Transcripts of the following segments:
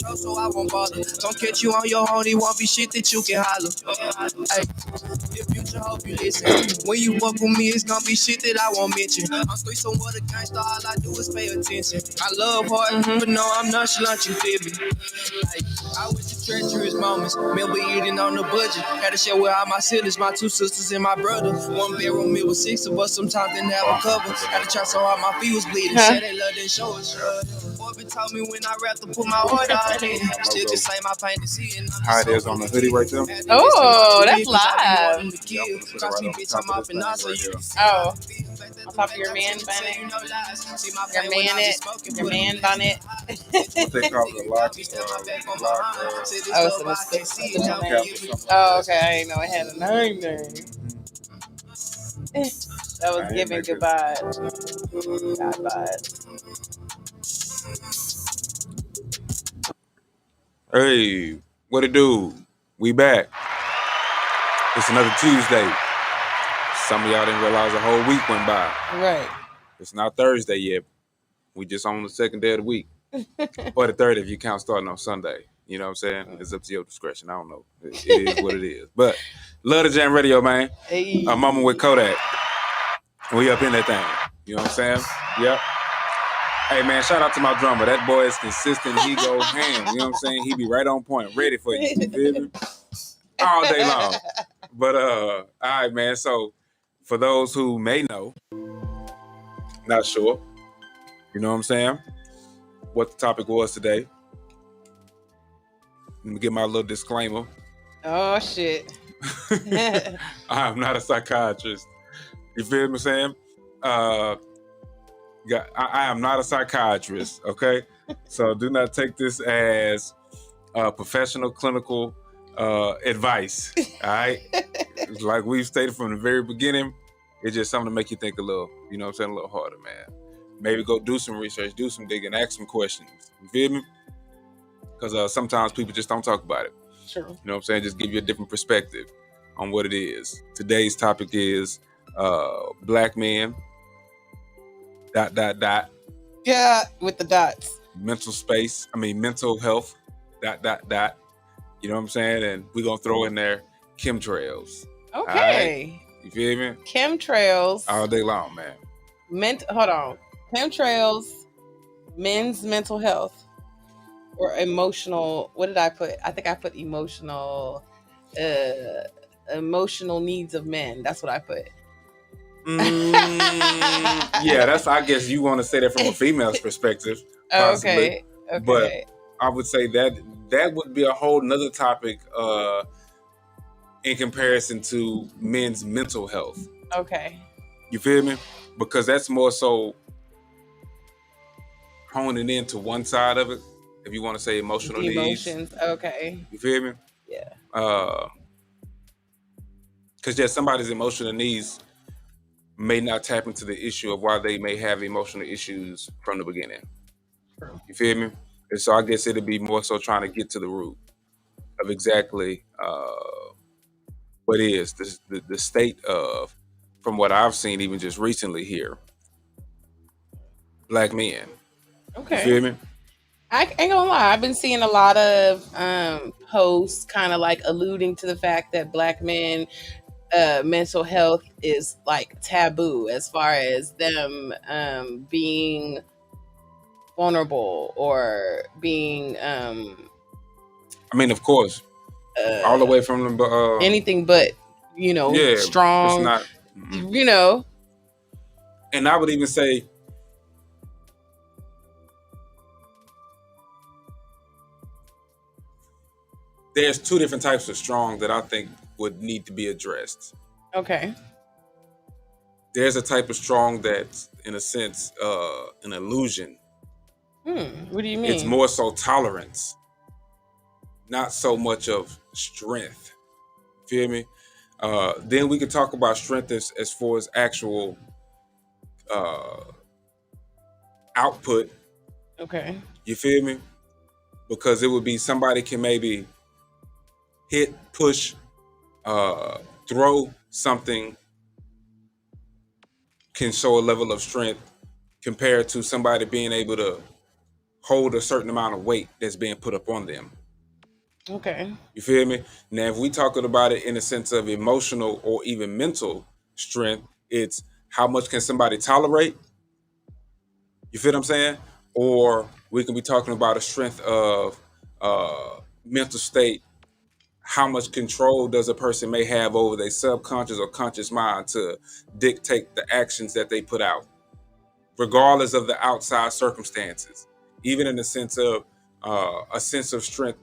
control, so I won't bother. Don't catch you on your own, it won't be shit that you can holler. Hey, the future, hope you listen. When you fuck with me, it's gonna be shit that I won't mention. I'm straight somewhat a gangster, all I do is pay attention. I love hard, but no, I'm nonchalant, you feel me? Like, I wish the treacherous moments. Remember eating on the budget. Had to share with all my siblings, my 2 sisters and my brother. 1 bedroom, it was 6 of us. Sometimes didn't have a cover. Had to try so hard my feet was bleeding. Said they love didn't show us. Orbit told me when I rap to put my order out in. Still just say my pain to see it. How it is on the hoodie right there. Oh, that's live. Oh, on top of your man bonnet. Your man bonnet. What they call it, a lock. Oh, so it's oh, okay. I didn't know it had a name there. That was giving goodbye. Goodbye. Hey, what it do? We back. It's another Tuesday. Some of y'all didn't realize a whole week went by. Right. It's not Thursday yet. We just on the second day of the week. Or the third if you count starting on Sunday. You know what I'm saying? It's up to your discretion. I don't know. It is what it is. But love the Jam Radio, man. Hey. A moment with Codac. We up in that thing. You know what I'm saying? Yep. Hey, man, shout out to my drummer. That boy is consistent. He goes ham. You know what I'm saying? He be right on point, ready for you. You feel me? All day long. But, all right, man. So, for those who may know, not sure, you know what I'm saying, what the topic was today. Let me get my little disclaimer. Oh, shit. I am not a psychiatrist. You feel me saying? I am not a psychiatrist, okay? So do not take this as professional clinical advice, all right? Like we've stated from the very beginning, it's just something to make you think a little, you know what I'm saying, a little harder, man. Maybe go do some research, do some digging, ask some questions. You feel me? Because sometimes people just don't talk about it. Sure. You know what I'm saying? Just give you a different perspective on what it is. Today's topic is black men, ... Yeah, with the dots. mental health, ... You know what I'm saying? And we're going to throw in there chemtrails. Okay. Right? You feel me? Chemtrails. All day long, man. Hold on. Chemtrails, men's mental health, or emotional. What did I put? I think I put emotional needs of men. That's what I put. Yeah, I guess you want to say that from a female's perspective. Possibly. Okay. But I would say that would be a whole nother topic in comparison to men's mental health. Okay. You feel me? Because that's more so honing into one side of it, if you want to say emotional needs. Emotions, okay. You feel me? Yeah. Because just somebody's emotional needs may not tap into the issue of why they may have emotional issues from the beginning. True. You feel me? And so I guess it'd be more so trying to get to the root of exactly what is the state of, from what I've seen even just recently here, black men. Okay. You feel me? I ain't gonna lie, I've been seeing a lot of posts kind of like alluding to the fact that black men mental health is like taboo as far as them being vulnerable or being of course, all the way from the anything but strong. It's not, and I would even say there's two different types of strong that I think would need to be addressed. Okay. There's a type of strong that's, in a sense, an illusion. What do you mean? It's more so tolerance, not so much of strength. Feel me? Then we could talk about strength as far as actual output. Okay. You feel me? Because it would be somebody can maybe hit, push, throw something, can show a level of strength compared to somebody being able to hold a certain amount of weight that's being put up on them. Okay. You feel me? Now, if we talking about it in a sense of emotional or even mental strength, it's how much can somebody tolerate? You feel what I'm saying? Or we can be talking about a strength of mental state. How much control does a person may have over their subconscious or conscious mind to dictate the actions that they put out, regardless of the outside circumstances, even in the sense of a sense of strength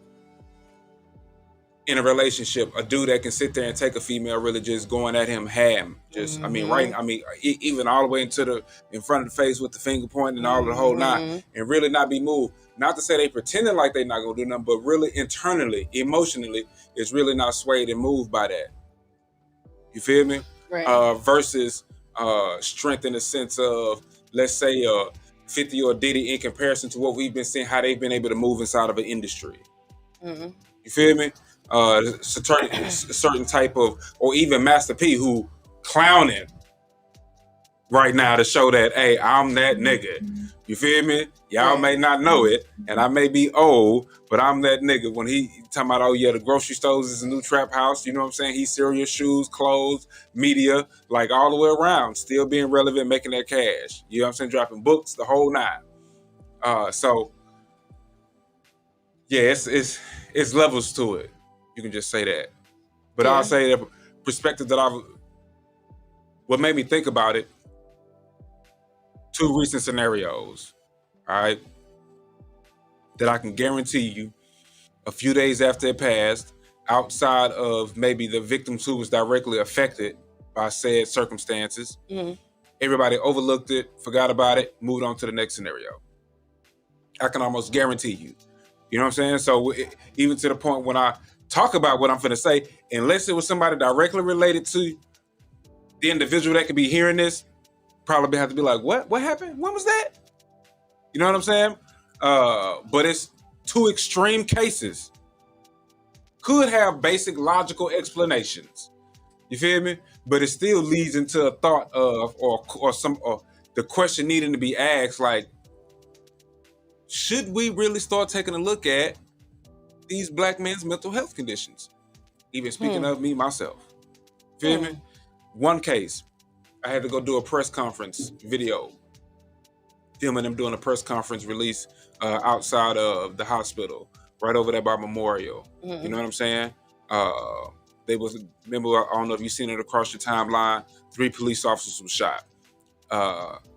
in a relationship, a dude that can sit there and take a female really just going at him ham. Just, even all the way in front of the face with the finger pointing and all of the whole nine, and really not be moved. Not to say they pretending like they not gonna do nothing, but really internally, emotionally, is really not swayed and moved by that. You feel me? Right. Versus strength in the sense of, let's say, 50 or Diddy in comparison to what we've been seeing, how they've been able to move inside of an industry. You feel me? Certain type of, or even Master P, who clowning right now to show that, hey, I'm that nigga. You feel me? Y'all may not know it, and I may be old, but I'm that nigga. When he talking about, oh yeah, the grocery stores is a new trap house, you know what I'm saying? He's cereal, shoes, clothes, media, like all the way around, still being relevant, making that cash. You know what I'm saying? Dropping books, the whole nine. So yeah, it's levels to it. You can just say that. But I'll say that perspective that what made me think about it, 2 recent scenarios, all right, that I can guarantee you a few days after it passed, outside of maybe the victims who was directly affected by said circumstances, everybody overlooked it, forgot about it, moved on to the next scenario. I can almost guarantee you. You know what I'm saying? So even to the point when I talk about what I'm finna say, unless it was somebody directly related to the individual that could be hearing this, probably have to be like, what happened? When was that? You know what I'm saying? But it's 2 extreme cases. Could have basic logical explanations. You feel me? But it still leads into a thought of, or the question needing to be asked, like, should we really start taking a look at these black men's mental health conditions? Even speaking of me, myself. Feel me? One case, I had to go do a press conference video, filming them doing a press conference release outside of the hospital, right over there by Memorial. You know what I'm saying? Remember, I don't know if you've seen it across your timeline, 3 police officers were shot.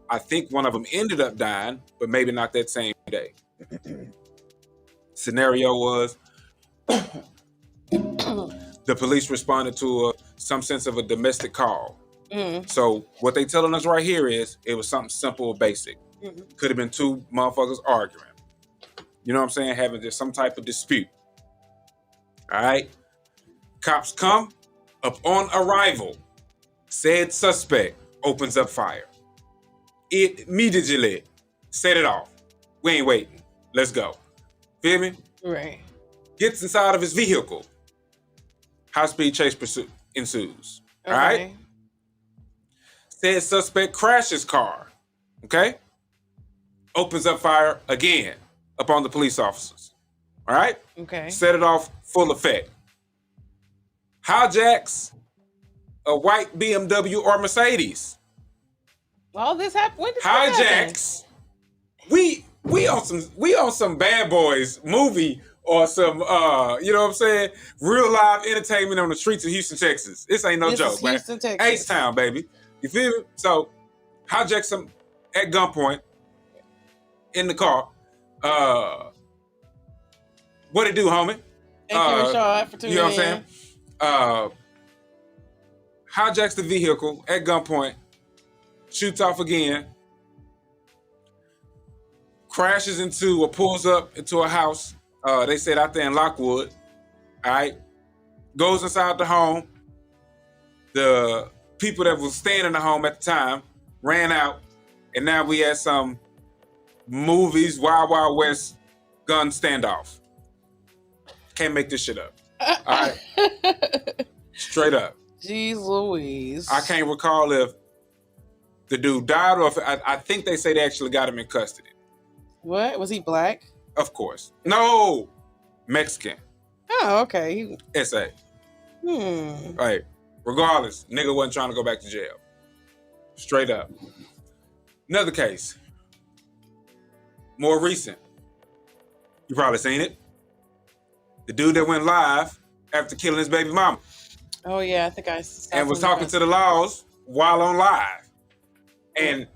I think one of them ended up dying, but maybe not that same day. Scenario was the police responded to some sense of a domestic call. So what they telling us right here is it was something simple or basic. Could have been 2 motherfuckers arguing. You know what I'm saying? Having just some type of dispute. All right. Cops come. Upon arrival, said suspect opens up fire. It immediately set it off. We ain't waiting. Let's go. Feel me? Right. Gets inside of his vehicle. High-speed chase pursuit ensues. All right? Said suspect crashes car. Okay? Opens up fire again upon the police officers. All right? Okay. Set it off full effect. Hijacks a white BMW or Mercedes. All this happened. When did this happen? Hijacks. We on some Bad Boys movie or some you know what I'm saying, real live entertainment on the streets of Houston, Texas. This ain't no joke, man. Houston, Texas. H-Town, baby. You feel me? So hijacks them at gunpoint in the car. What it do, homie? Thank you, Rashad, for tuning in. You know what I'm saying? Hijacks the vehicle at gunpoint, shoots off again, crashes into or pulls up into a house. They said out there in Lockwood. All right, goes inside the home. The people that was staying in the home at the time ran out, and now we had some movies, Wild Wild West gun standoff. Can't make this shit up. All right, straight up. Jeez Louise. I can't recall if the dude died or if I think they say they actually got him in custody. What? Was he black? Of course. No, Mexican. Oh, okay. SA. Right. Regardless, nigga wasn't trying to go back to jail. Straight up. Another case. More recent. You probably seen it. The dude that went live after killing his baby mama. Oh yeah, I think I saw and was talking to the laws while on live. And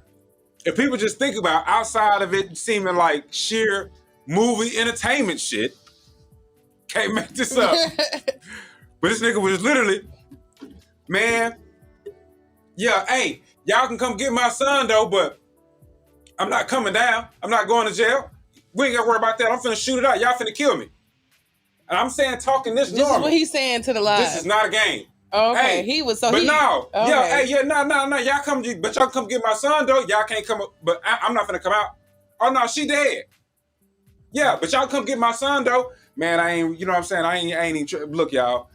if people just think about outside of it seeming like sheer movie entertainment shit, can't make this up. But this nigga was literally, man, yeah, hey, y'all can come get my son though, but I'm not coming down. I'm not going to jail. We ain't got to worry about that. I'm finna shoot it out. Y'all finna kill me. And I'm saying talking this normal. This is what he's saying to the live. This is not a game. Oh, okay. Hey, he was so. But he, no, okay. yeah, hey, yeah, no. Y'all come, but y'all come get my son though. Y'all can't come up, but I'm not finna come out. Oh no, she dead. Yeah, but y'all come get my son though. Man, I ain't. You know what I'm saying? I ain't even. Look, y'all.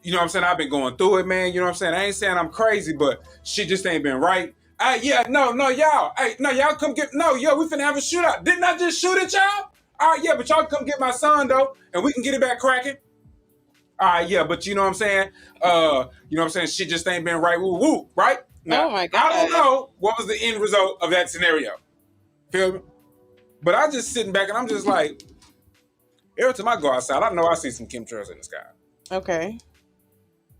You know what I'm saying? I've been going through it, man. You know what I'm saying? I ain't saying I'm crazy, but shit just ain't been right. Yeah, no, y'all. Hey, no, y'all come get. No, yo, we finna have a shootout. Didn't I just shoot at y'all? All right, yeah, but y'all come get my son though, and we can get it back cracking. All right, yeah, but you know what I'm saying? You know what I'm saying? Shit just ain't been right. Woo, woo, right? Now, oh my God. I don't know what was the end result of that scenario. Feel me? But I just sitting back and I'm just like, every time I go outside, I know I see some chemtrails in the sky. Okay.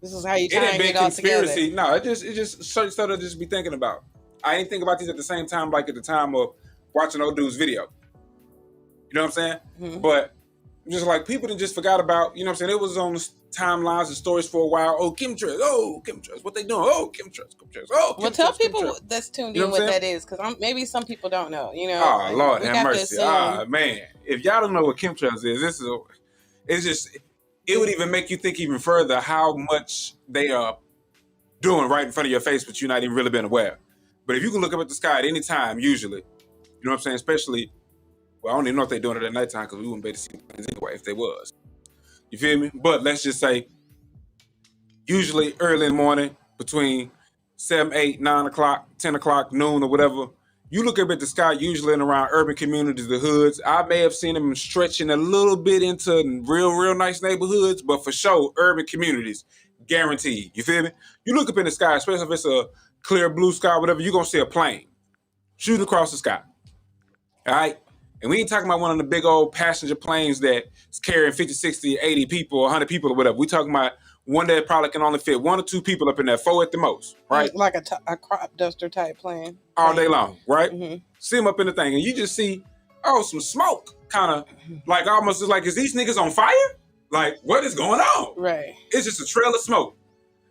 This is how you try It and ain't been get all conspiracy. together. No, it just certain stuff to just be thinking about. I ain't think about these at the same time, like at the time of watching old dude's video. You know what I'm saying? Mm-hmm. But just like people that just forgot about, you know what I'm saying? It was on the timelines and stories for a while. Oh, chemtrails. Oh, chemtrails. What they doing? Oh, chemtrails. Chemtrails. Oh, chemtrails. Well, tell people chemtrails. That's tuned You know in what what I'm that is, because maybe some people don't know. You know. Oh, Lord we have got to mercy. assume. Man. If y'all don't know what chemtrails is, it's just, it would even make you think even further how much they are doing right in front of your face, but you're not even really been aware. But if you can look up at the sky at any time, usually, you know what I'm saying? Especially, well, I don't even know if they're doing it at nighttime because we wouldn't be able to see things anyway if they was. You feel me? But let's just say, usually early in the morning, between 7, 8, 9 o'clock, 10 o'clock, noon, or whatever, you look up at the sky, usually in around urban communities, the hoods. I may have seen them stretching a little bit into real nice neighborhoods, but for sure, urban communities, guaranteed. You feel me? You look up in the sky, especially if it's a clear blue sky, whatever, you're going to see a plane shooting across the sky. All right? And we ain't talking about one of the big old passenger planes that's carrying 50, 60, 80 people, 100 people or whatever. We talking about one that probably can only fit 1 or 2 people up in there, 4 at the most, right? Like a crop duster type plane. All day long, right? Mm-hmm. See them up in the thing, and you just see, some smoke, kind of like almost like, is these niggas on fire? Like, what is going on? Right. It's just a trail of smoke.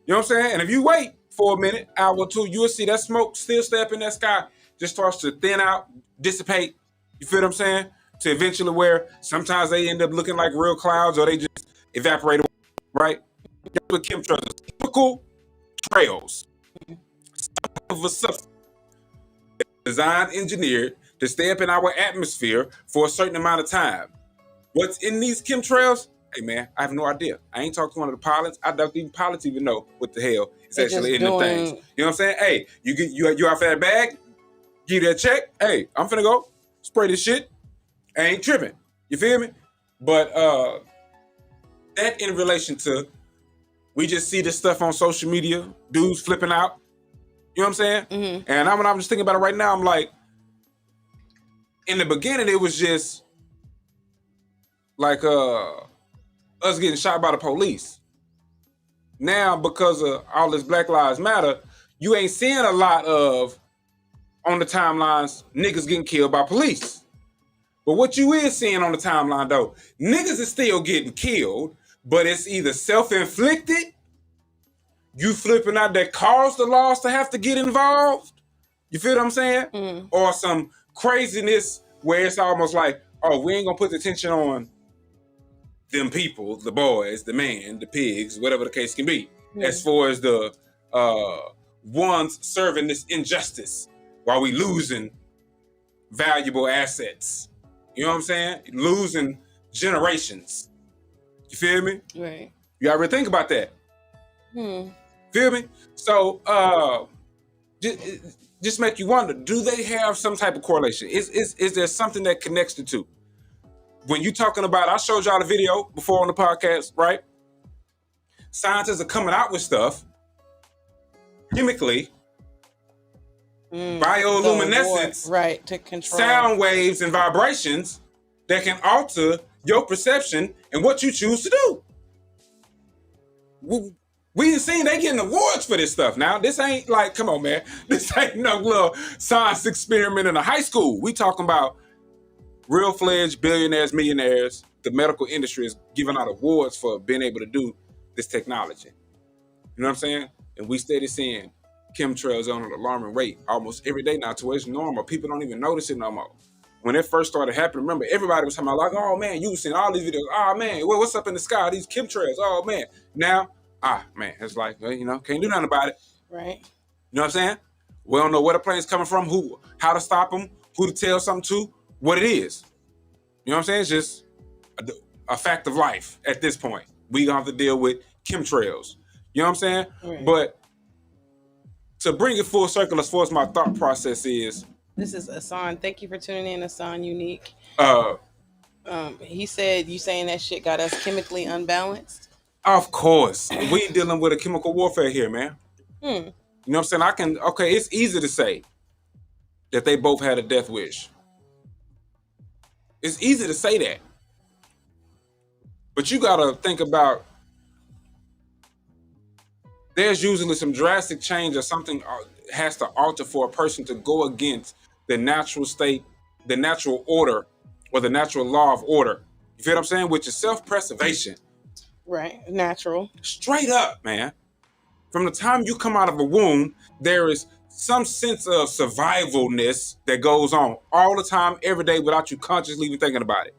You know what I'm saying? And if you wait for a minute, hour or two, you'll see that smoke still stay up in that sky, just starts to thin out, dissipate. You feel what I'm saying? To eventually where sometimes they end up looking like real clouds or they just evaporate away, right? That's what chemtrails is. Typical trails of a substance designed, engineered to stay up in our atmosphere for a certain amount of time. What's in these chemtrails? Hey man, I have no idea. I ain't talked to one of the pilots. I doubt even pilots even know what the hell is actually in the things. You know what I'm saying? Hey, you out for that bag? Give that check. Hey, I'm finna go spray this shit. I ain't tripping. You feel me? But that in relation to, we just see this stuff on social media, dudes flipping out. You know what I'm saying? Mm-hmm. And I'm just thinking about it right now. I'm like, in the beginning, it was just like us getting shot by the police. Now, because of all this Black Lives Matter, you ain't seeing a lot of, on the timelines, niggas getting killed by police. But what you is seeing on the timeline, though, niggas is still getting killed, but it's either self-inflicted, you flipping out that caused the laws to have to get involved, you feel what I'm saying? Mm. Or some craziness where it's almost like, oh, we ain't gonna put the attention on them people, the boys, the man, the pigs, whatever the case can be, as far as the ones serving this injustice while we losing valuable assets. You know what I'm saying? Losing generations. You feel me? Right. You ever think about that? Hmm. Feel me? So just make you wonder, do they have some type of correlation? Is there something that connects the two? When you talking about, I showed y'all the video before on the podcast, right? Scientists are coming out with stuff chemically, bioluminescence, right, to control sound waves and vibrations that can alter your perception and what you choose to do. We done seen they getting awards for this stuff. Now, this ain't like, come on, man. This ain't no little science experiment in a high school. We talking about real-fledged billionaires, millionaires. The medical industry is giving out awards for being able to do this technology. You know what I'm saying? And we steady seeing chemtrails on an alarming rate almost every day now to where it's normal. People don't even notice it no more. When it first started happening, remember, everybody was talking about like, oh man, you seen all these videos. Oh man, what's up in the sky? These chemtrails. Oh man. Now, man, it's like, well, can't do nothing about it. Right. You know what I'm saying? We don't know where the plane's coming from, how to stop them, who to tell something to, what it is. You know what I'm saying? It's just a fact of life at this point. We gonna have to deal with chemtrails. You know what I'm saying? Right. But to bring it full circle as far as my thought process is. This is Asan. Thank you for tuning in, Asan Unique. He said you saying that shit got us chemically unbalanced. Of course. We dealing with a chemical warfare here, man. You know what I'm saying? It's easy to say that they both had a death wish. It's easy to say that. But you gotta think about, there's usually some drastic change or something has to alter for a person to go against the natural state, the natural order, or the natural law of order. You feel what I'm saying? Which is self-preservation. Right, natural. Straight up, man. From the time you come out of a womb, there is some sense of survivalness that goes on all the time, every day, without you consciously even thinking about it.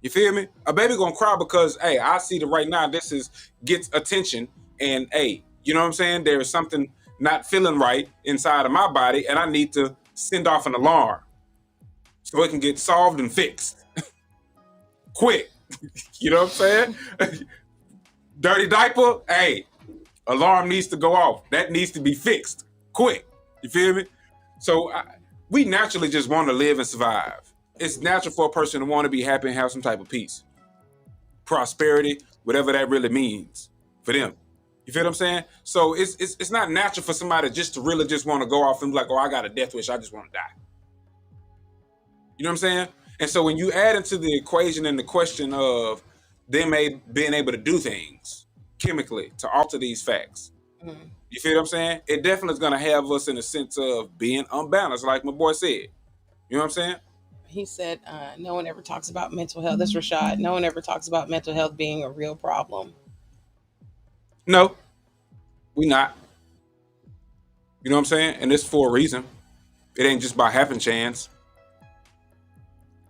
You feel me? A baby gonna cry because, hey, I see that right now this gets attention, and hey, you know what I'm saying? There is something not feeling right inside of my body, and I need to send off an alarm so it can get solved and fixed. Quick. You know what I'm saying? Dirty diaper, hey, alarm needs to go off. That needs to be fixed. Quick. You feel me? So we naturally just want to live and survive. It's natural for a person to want to be happy and have some type of peace. Prosperity, whatever that really means for them. You feel what I'm saying? So it's not natural for somebody just to really just want to go off and be like, oh, I got a death wish, I just want to die. You know what I'm saying? And so when you add into the equation and the question of them being able to do things chemically to alter these facts, you feel what I'm saying? It definitely is going to have us in a sense of being unbalanced, like my boy said. You know what I'm saying? He said, no one ever talks about mental health. That's Rashad. No one ever talks about mental health being a real problem. No, we not. You know what I'm saying? And it's for a reason. It ain't just by happen chance.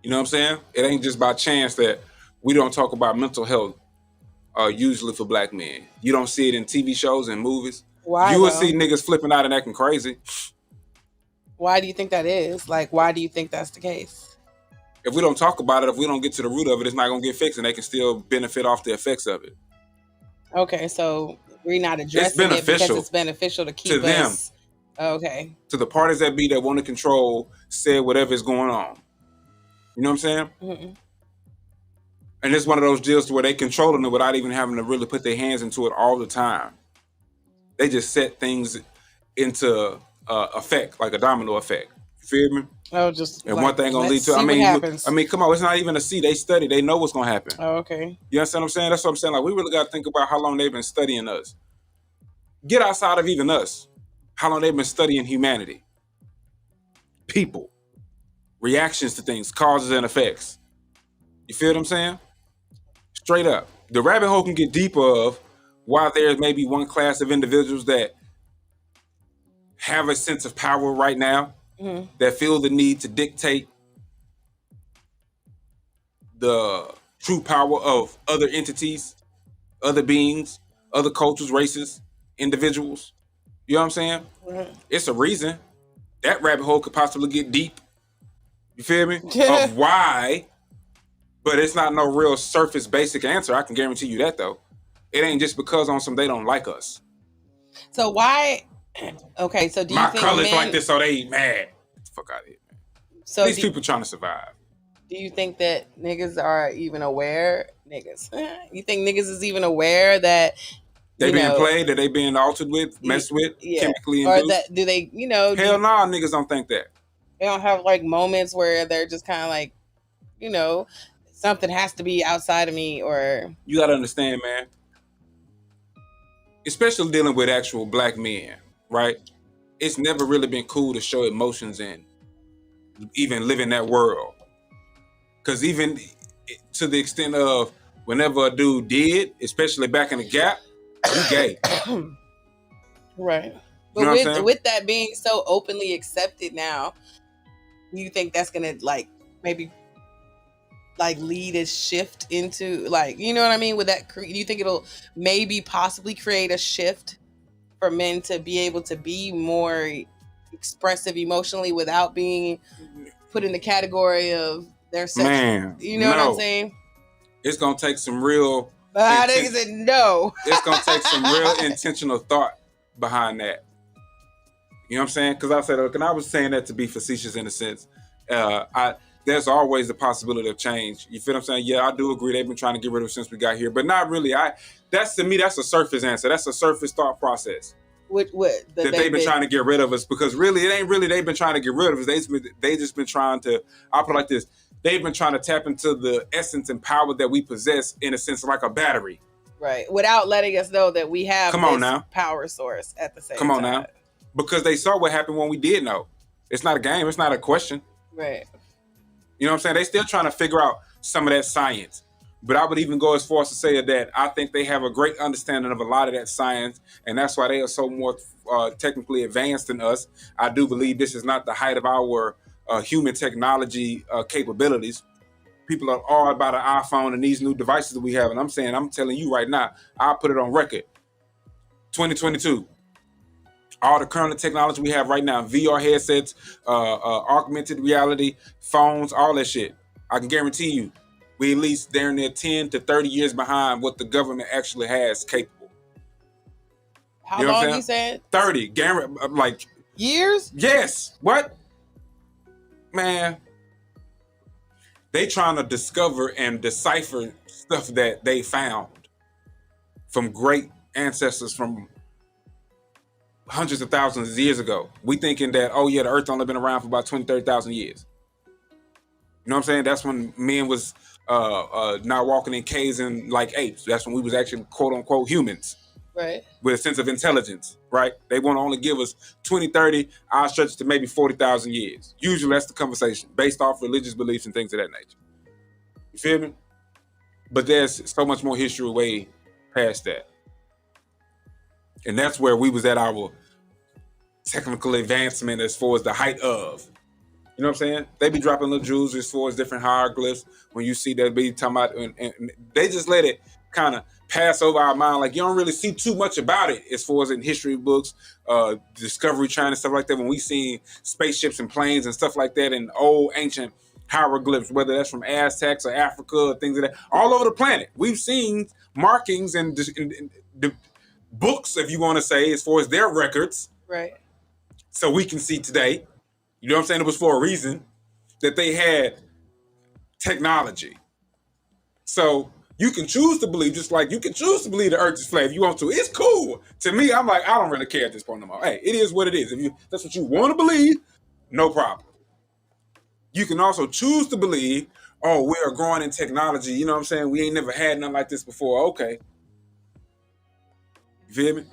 You know what I'm saying? It ain't just by chance that we don't talk about mental health usually for black men. You don't see it in TV shows and movies. Why? You will see niggas flipping out and acting crazy. Why do you think that is? Like, why do you think that's the case? If we don't talk about it, if we don't get to the root of it, it's not going to get fixed, and they can still benefit off the effects of it. Okay, so we're not addressing it because it's beneficial to keep to us. Them. Okay. To the parties that want to control, say whatever is going on. You know what I'm saying? Mm-hmm. And it's one of those deals where they controlling it without even having to really put their hands into it all the time. They just set things into effect, like a domino effect. You feel me? Oh, just and like, one thing gonna lead to. I mean, come on, it's not even a see. They study. They know what's gonna happen. Oh, okay. You understand what I'm saying? That's what I'm saying. Like, we really got to think about how long they've been studying us. Get outside of even us. How long they've been studying humanity, people, reactions to things, causes and effects. You feel what I'm saying? Straight up. The rabbit hole can get deeper of why there's maybe one class of individuals that have a sense of power right now, that feel the need to dictate the true power of other entities, other beings, other cultures, races, individuals. You know what I'm saying? Right. It's a reason. That rabbit hole could possibly get deep. You feel me? Of why. But it's not no real surface basic answer. I can guarantee you that, though. It ain't just because on some they don't like us. So why Okay, so do you My think colors men, like this, so they mad. Fuck out of here, man. so These people trying to survive. do you think that niggas are even aware? Niggas, you think niggas is even aware that They you being know, played, that they being altered with, messed with, yeah, chemically or induced. that do they, you know, Hell nah, niggas don't think that. they don't have like moments where they're just kind of like, you know, something has to be outside of me, or You gotta understand, man. Especially dealing with actual black men, right? It's never really been cool to show emotions and even live in that world. Cause even to the extent of whenever a dude did, especially back in the gap, you gay. right. But You know what I'm saying? with that being so openly accepted now, you think that's gonna like maybe like lead a shift into like, you know what I mean? With that, do you think it'll maybe possibly create a shift for men to be able to be more expressive emotionally without being put in the category of their sex? Man, You know what I'm no. saying? It's gonna take some real I think said no. it's gonna take some real intentional thought behind that. You know what I'm saying? Because I said, look, and I was saying that to be facetious in a sense. There's always the possibility of change. You feel what I'm saying? Yeah, I do agree. They've been trying to get rid of it since we got here, but not really. That's to me, that's a surface answer. That's a surface thought process. What that they've been trying to get rid of us, because really, it ain't really they've been trying to get rid of us. They just been trying to. I'll put it like this: they've been trying to tap into the essence and power that we possess, in a sense, like a battery. Right, without letting us know that we have Come on now. Power source at the same Come on time. now. Because they saw what happened when we did know. It's not a game. It's not a question. Right. You know what I'm saying? They still trying to figure out some of that science. But I would even go as far as to say that I think they have a great understanding of a lot of that science, and that's why they are so more technically advanced than us. I do believe this is not the height of our human technology capabilities. People are all about an iPhone and these new devices that we have, and I'm telling you right now, I'll put it on record. 2022. All the current technology we have right now, VR headsets, augmented reality, phones, all that shit. I can guarantee you, we at least they're near 10 to 30 years behind what the government actually has capable. How long you said? 30. Like years? Yes. What? Man. They trying to discover and decipher stuff that they found from great ancestors from hundreds of thousands of years ago. We thinking that, oh yeah, the earth only been around for about 20, 30,000 years. You know what I'm saying? That's when men was not walking in caves and like apes. That's when we was actually quote unquote humans. Right. With a sense of intelligence, right? They want to only give us 20, 30, I'll stretch it to maybe 40,000 years. Usually that's the conversation based off religious beliefs and things of that nature. You feel me? But there's so much more history way past that. And that's where we was at our technical advancement as far as the height of. You know what I'm saying? They be dropping little jewels as far as different hieroglyphs. When you see that, be talking about, and they just let it kind of pass over our mind. Like you don't really see too much about it as far as in history books, Discovery Channel and stuff like that. When we seen spaceships and planes and stuff like that in old ancient hieroglyphs, whether that's from Aztecs or Africa or things like that, all over the planet, we've seen markings and the books, if you want to say, as far as their records. Right. So we can see today. You know what I'm saying? It was for a reason that they had technology. So you can choose to believe, just like you can choose to believe the earth is flat if you want to. It's cool. To me, I'm like, I don't really care at this point no more. Hey, it is what it is. If that's what you want to believe, no problem. You can also choose to believe, oh, we are growing in technology. You know what I'm saying? We ain't never had nothing like this before. Okay. You feel me?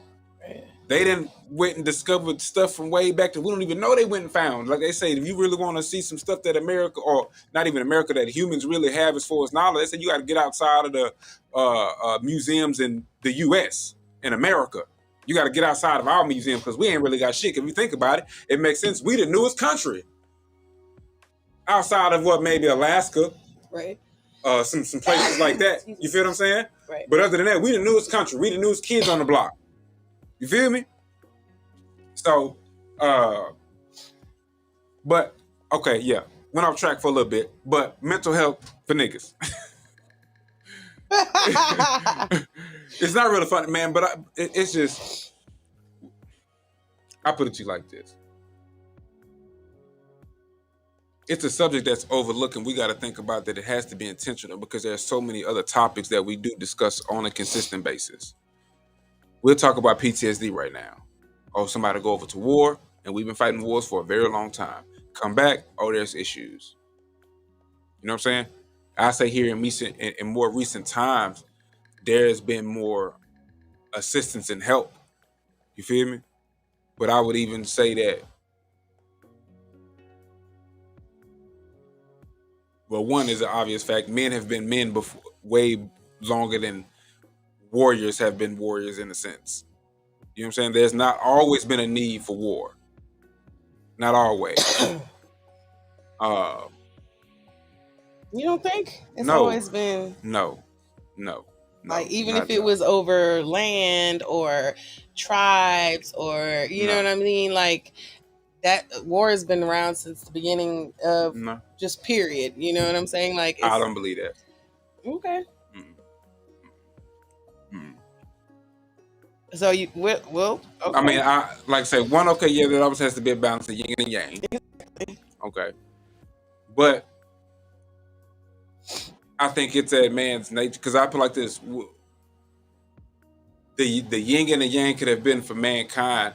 Right. They didn't went and discovered stuff from way back that we don't even know they went and found. Like they say, if you really want to see some stuff that America, or not even America, that humans really have as far as knowledge, they say you got to get outside of the museums in the U.S. in America. You got to get outside of our museum because we ain't really got shit. If you think about it, it makes sense. We the newest country outside of what, maybe Alaska, right? Some places like that. You feel what I'm saying? Right. But other than that, we the newest country. We the newest kids on the block. You feel me? So, but okay, yeah, went off track for a little bit. But mental health for niggas. It's not really funny, man. But it's just I put it to you like this. It's a subject that's overlooked, and we got to think about that it has to be intentional because there are so many other topics that we do discuss on a consistent basis. We'll talk about PTSD right now. Oh, somebody go over to war, and we've been fighting wars for a very long time. Come back, oh, there's issues. You know what I'm saying? I say here in more recent times, there's been more assistance and help. You feel me? But I would even say that, well, one is an obvious fact. Men have been men before, way longer than warriors have been warriors in a sense. You know what I'm saying? There's not always been a need for war. Not always. You don't think? It's No. always been No. like even if it was over land or tribes or you know what I mean? Like that war has been around since the beginning of just period. You know what I'm saying? Like I don't believe that. Okay. So you well okay. I mean, I like I say one. Okay, yeah, there always has to be a balance of yin and yang. Okay, but I think it's a man's nature because I put like this: the yin and the yang could have been for mankind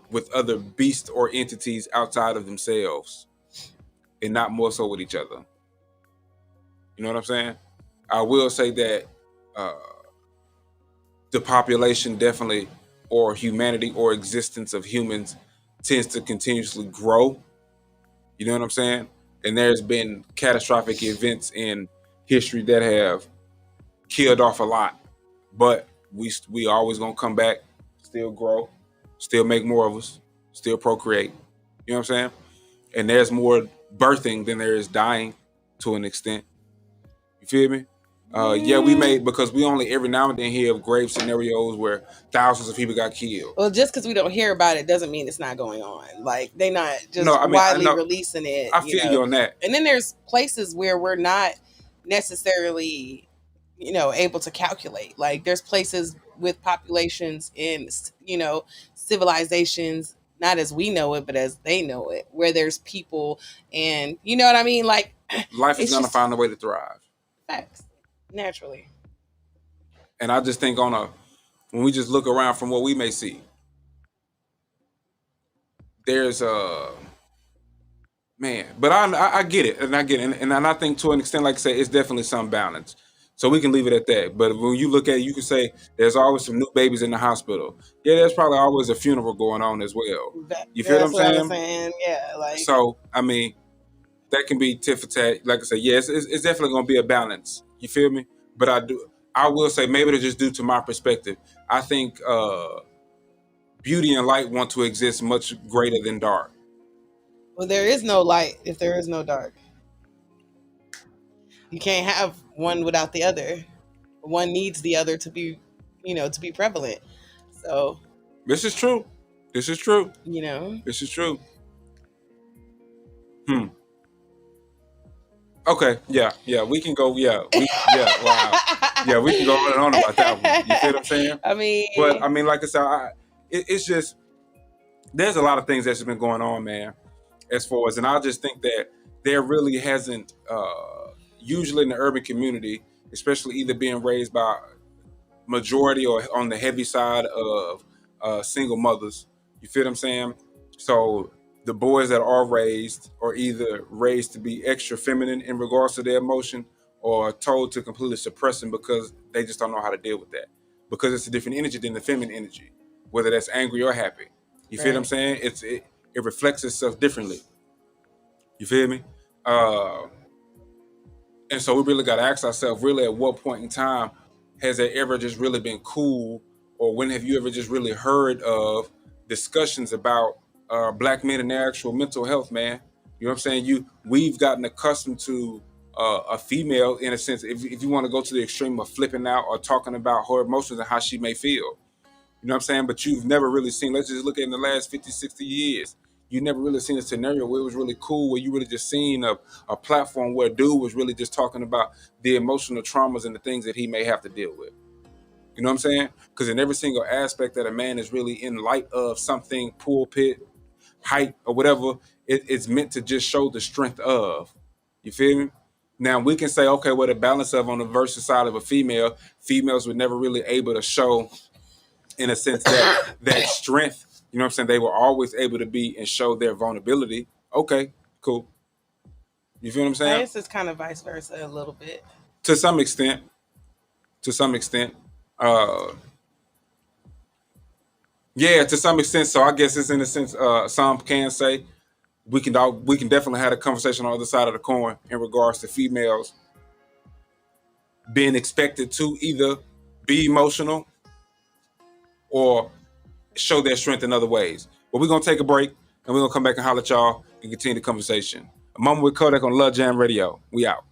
with other beasts or entities outside of themselves, and not more so with each other. You know what I'm saying? I will say that the population definitely, or humanity, or existence of humans tends to continuously grow. You know what I'm saying? And there's been catastrophic events in history that have killed off a lot, but we always gonna come back, still grow, still make more of us, still procreate. You know what I'm saying? And there's more birthing than there is dying to an extent. You feel me? Yeah, we made because we only every now and then hear of grave scenarios where thousands of people got killed. Well, just because we don't hear about it doesn't mean it's not going on. Like they're not just widely releasing it. I feel you on that. And then there's places where we're not necessarily, able to calculate. Like there's places with populations in, civilizations, not as we know it, but as they know it, where there's people and you know what I mean? Like life is gonna find a way to thrive. Facts. Naturally. And I just think when we just look around from what we may see, there's man, but I get it, and I get it, and I think to an extent, like I say, it's definitely some balance. So we can leave it at that. But when you look at it, you can say there's always some new babies in the hospital. Yeah, there's probably always a funeral going on as well. You feel what I'm saying? Yeah, like so. I mean, that can be tit for tat. Like I said, yes, it's definitely going to be a balance. You feel me? But I will say maybe it's just due to my perspective. I think beauty and light want to exist much greater than dark. Well, there is no light if there is no dark. You can't have one without the other. One needs the other to be, to be prevalent. So this is true. This is true. This is true. Okay, yeah, we can go, wow. Yeah, we can go on and on about that one. You see what I'm saying? But like I said, it's just, there's a lot of things that's been going on, man, as far as, and I just think that there really hasn't, usually in the urban community, especially either being raised by majority or on the heavy side of single mothers, you feel what I'm saying? So the boys that are raised are either raised to be extra feminine in regards to their emotion or told to completely suppress them because they just don't know how to deal with that. Because it's a different energy than the feminine energy, whether that's angry or happy. You feel what I'm saying? It reflects itself differently. You feel me? And so we really got to ask ourselves, really, at what point in time has it ever just really been cool, or when have you ever just really heard of discussions about Black men and their actual mental health, man? You know what I'm saying? We've gotten accustomed to a female, in a sense, if you want to go to the extreme of flipping out or talking about her emotions and how she may feel. You know what I'm saying? But you've never really seen, let's just look at in the last 50, 60 years, you never really seen a scenario where it was really cool, where you really just seen a platform where a dude was really just talking about the emotional traumas and the things that he may have to deal with. You know what I'm saying? Because in every single aspect that a man is really in light of something, pulpit, height, or whatever, it's meant to just show the strength of. You feel me? Now we can say, okay, well, the balance of on the versus side of a female, females were never really able to show, in a sense, that strength. You know what I'm saying? They were always able to be and show their vulnerability. Okay, cool. You feel what I'm I saying? guess it's kind of vice versa a little bit. To some extent. To some extent. Yeah, to some extent. So I guess it's in a sense, some can say we can definitely have a conversation on the other side of the coin in regards to females being expected to either be emotional or show their strength in other ways. But we're gonna take a break and we're gonna come back and holler at y'all and continue the conversation. A moment with Codac on Love Jam Radio. We out.